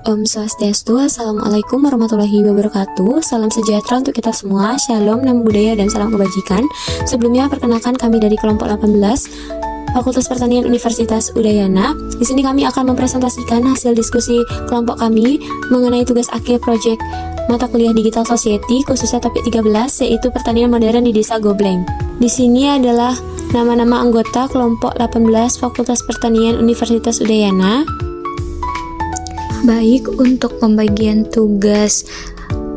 Om Swastiastu, Assalamualaikum warahmatullahi wabarakatuh. Salam sejahtera untuk kita semua. Shalom, nama budaya, dan salam kebajikan. Sebelumnya, perkenalkan kami dari kelompok 18 Fakultas Pertanian Universitas Udayana. Di sini kami akan mempresentasikan hasil diskusi kelompok kami mengenai tugas akhir proyek mata kuliah Digital Society, khususnya topik 13, yaitu pertanian modern di Desa Gobleng. Di sini adalah nama-nama anggota kelompok 18 Fakultas Pertanian Universitas Udayana. Baik, untuk pembagian tugas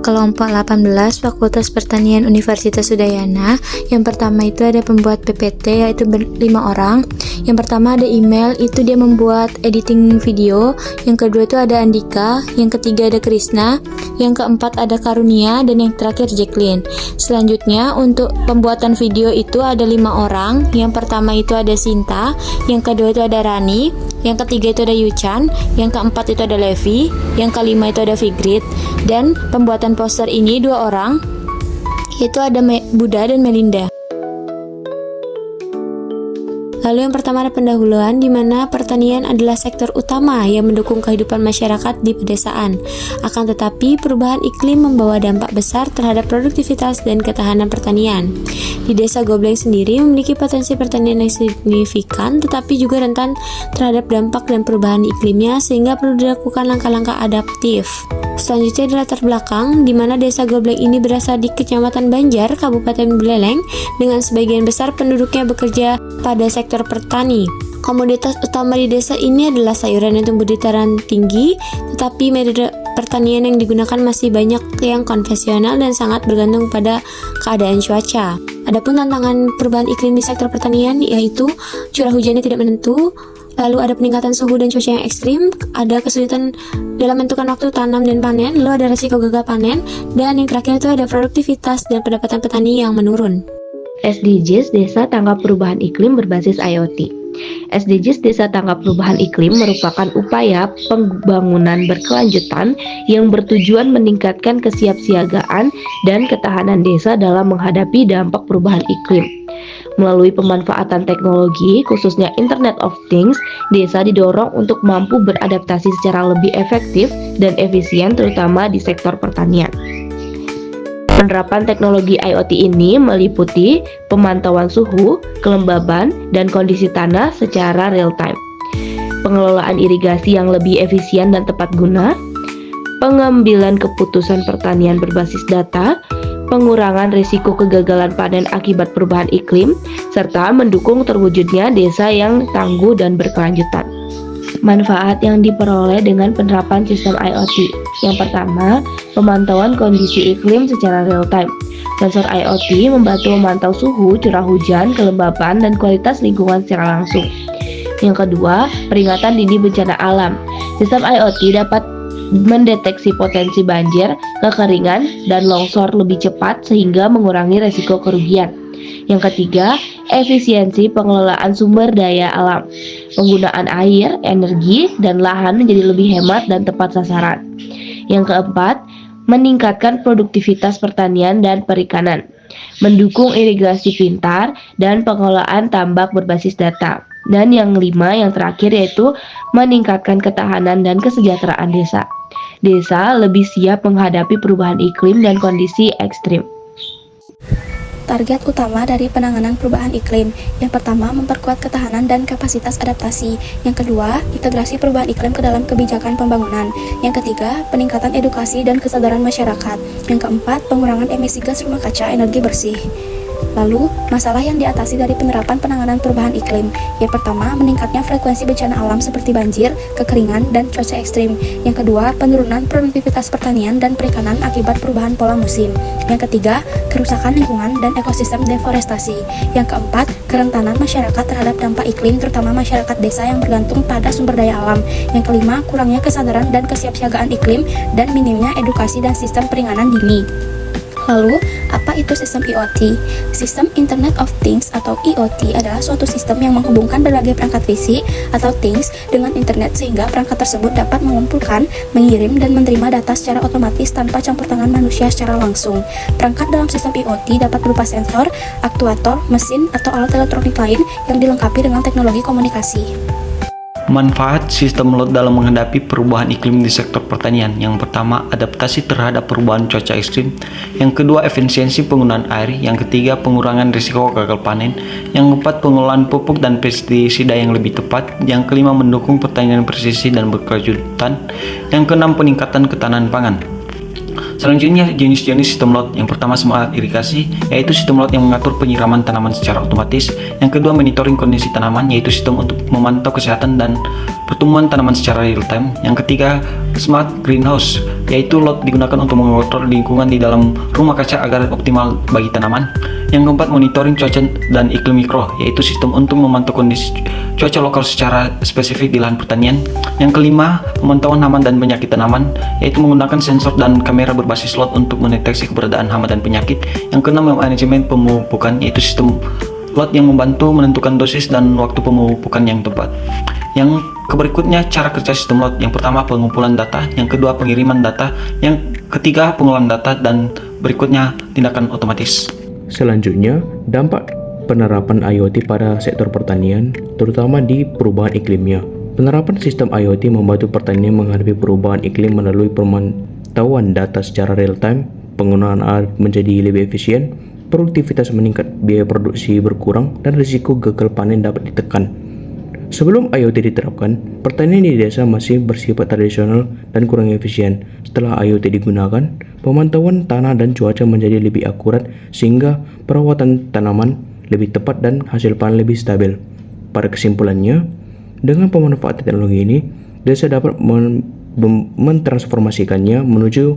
kelompok 18 Fakultas Pertanian Universitas Udayana, yang pertama itu ada pembuat PPT, yaitu 5 orang. Yang pertama ada email, itu dia membuat editing video. Yang kedua itu ada Andika. Yang ketiga ada Krisna. Yang keempat ada Karunia. Dan yang terakhir Jacqueline. Selanjutnya untuk pembuatan video itu ada 5 orang. Yang pertama itu ada Sinta. Yang kedua itu ada Rani. Yang ketiga itu ada Yuchan. Yang keempat itu ada Levi. Yang kelima itu ada Figrit. Dan pembuatan poster ini 2 orang, yaitu ada Buddha dan Melinda. Lalu yang pertama ada pendahuluan, di mana pertanian adalah sektor utama yang mendukung kehidupan masyarakat di pedesaan. Akan tetapi, perubahan iklim membawa dampak besar terhadap produktivitas dan ketahanan pertanian. Di Desa Gobleng sendiri memiliki potensi pertanian yang signifikan, tetapi juga rentan terhadap dampak dan perubahan iklimnya, sehingga perlu dilakukan langkah-langkah adaptif. Selanjutnya adalah latar belakang, di mana Desa Gobleng ini berasal di Kecamatan Banjar, Kabupaten Buleleng, dengan sebagian besar penduduknya bekerja pada sektor pertani. Komoditas utama di desa ini adalah sayuran yang tumbuh di dataran tinggi, tetapi metode pertanian yang digunakan masih banyak yang konvensional dan sangat bergantung pada keadaan cuaca. Adapun tantangan perubahan iklim di sektor pertanian yaitu curah hujannya tidak menentu, lalu ada peningkatan suhu dan cuaca yang ekstrim, ada kesulitan dalam menentukan waktu tanam dan panen, lalu ada resiko gagal panen, dan yang terakhir itu ada produktivitas dan pendapatan petani yang menurun. SDGs Desa Tanggap Perubahan Iklim berbasis IoT. SDGs Desa Tanggap Perubahan Iklim merupakan upaya pembangunan berkelanjutan yang bertujuan meningkatkan kesiapsiagaan dan ketahanan desa dalam menghadapi dampak perubahan iklim. Melalui pemanfaatan teknologi, khususnya Internet of Things, desa didorong untuk mampu beradaptasi secara lebih efektif dan efisien, terutama di sektor pertanian. Penerapan teknologi IoT ini meliputi pemantauan suhu, kelembaban, dan kondisi tanah secara real-time, pengelolaan irigasi yang lebih efisien dan tepat guna, pengambilan keputusan pertanian berbasis data, pengurangan risiko kegagalan panen akibat perubahan iklim, serta mendukung terwujudnya desa yang tangguh dan berkelanjutan. Manfaat yang diperoleh dengan penerapan sistem IoT. Yang pertama, pemantauan kondisi iklim secara real-time. Sensor IoT membantu memantau suhu, curah hujan, kelembaban, dan kualitas lingkungan secara langsung. Yang kedua, peringatan dini bencana alam. Sistem IoT dapat mendeteksi potensi banjir, kekeringan, dan longsor lebih cepat sehingga mengurangi risiko kerugian. Yang ketiga, efisiensi pengelolaan sumber daya alam. Penggunaan air, energi, dan lahan menjadi lebih hemat dan tepat sasaran. Yang keempat, meningkatkan produktivitas pertanian dan perikanan. Mendukung irigasi pintar dan pengelolaan tambak berbasis data. Dan yang kelima, yang terakhir, yaitu meningkatkan ketahanan dan kesejahteraan desa. Desa lebih siap menghadapi perubahan iklim dan kondisi ekstrim. Target utama dari penanganan perubahan iklim. Yang pertama, memperkuat ketahanan dan kapasitas adaptasi. Yang kedua, integrasi perubahan iklim ke dalam kebijakan pembangunan. Yang ketiga, peningkatan edukasi dan kesadaran masyarakat. Yang keempat, pengurangan emisi gas rumah kaca energi bersih. Lalu, masalah yang diatasi dari penerapan penanganan perubahan iklim. Yang pertama, meningkatnya frekuensi bencana alam seperti banjir, kekeringan, dan cuaca ekstrim. Yang kedua, penurunan produktivitas pertanian dan perikanan akibat perubahan pola musim. Yang ketiga, kerusakan lingkungan dan ekosistem deforestasi. Yang keempat, kerentanan masyarakat terhadap dampak iklim, terutama masyarakat desa yang bergantung pada sumber daya alam. Yang kelima, kurangnya kesadaran dan kesiapsiagaan iklim, dan minimnya edukasi dan sistem peringanan dini. Lalu, apa itu sistem IoT? Sistem Internet of Things atau IoT adalah suatu sistem yang menghubungkan berbagai perangkat fisik atau things dengan internet sehingga perangkat tersebut dapat mengumpulkan, mengirim, dan menerima data secara otomatis tanpa campur tangan manusia secara langsung. Perangkat dalam sistem IoT dapat berupa sensor, aktuator, mesin, atau alat elektronik lain yang dilengkapi dengan teknologi komunikasi. Manfaat sistem lot dalam menghadapi perubahan iklim di sektor pertanian. Yang pertama, adaptasi terhadap perubahan cuaca ekstrim. Yang kedua, efisiensi penggunaan air. Yang ketiga, pengurangan risiko gagal panen. Yang keempat, pengolahan pupuk dan pestisida yang lebih tepat. Yang kelima, mendukung pertanian presisi dan berkelanjutan. Yang keenam, peningkatan ketahanan pangan. Selanjutnya, jenis-jenis sistem lot. Yang pertama, smart irigasi, yaitu sistem lot yang mengatur penyiraman tanaman secara otomatis. Yang kedua, monitoring kondisi tanaman, yaitu sistem untuk memantau kesehatan dan pertumbuhan tanaman secara real time. Yang ketiga, smart greenhouse, yaitu lot digunakan untuk mengontrol lingkungan di dalam rumah kaca agar optimal bagi tanaman. Yang keempat, monitoring cuaca dan iklim mikro, yaitu sistem untuk memantau kondisi cuaca lokal secara spesifik di lahan pertanian. Yang kelima, pemantauan hama dan penyakit tanaman, yaitu menggunakan sensor dan kamera berbasis lot untuk mendeteksi keberadaan hama dan penyakit. Yang keenam, manajemen pemupukan, yaitu sistem lot yang membantu menentukan dosis dan waktu pemupukan yang tepat. Yang berikutnya, cara kerja sistem lot. Yang pertama, pengumpulan data. Yang kedua, pengiriman data. Yang ketiga, pengolahan data. Dan berikutnya, tindakan otomatis. Selanjutnya, dampak penerapan IoT pada sektor pertanian, terutama di perubahan iklimnya. Penerapan sistem IoT membantu pertanian menghadapi perubahan iklim melalui pemantauan data secara real time, penggunaan air menjadi lebih efisien, produktivitas meningkat, biaya produksi berkurang, dan risiko gagal panen dapat ditekan. Sebelum IoT diterapkan, pertanian di desa masih bersifat tradisional dan kurang efisien. Setelah IoT digunakan, pemantauan tanah dan cuaca menjadi lebih akurat sehingga perawatan tanaman lebih tepat dan hasil panen lebih stabil. Pada kesimpulannya, dengan pemanfaatan teknologi ini, desa dapat mentransformasikannya menuju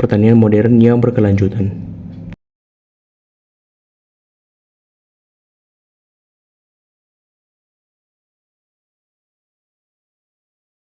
pertanian modern yang berkelanjutan.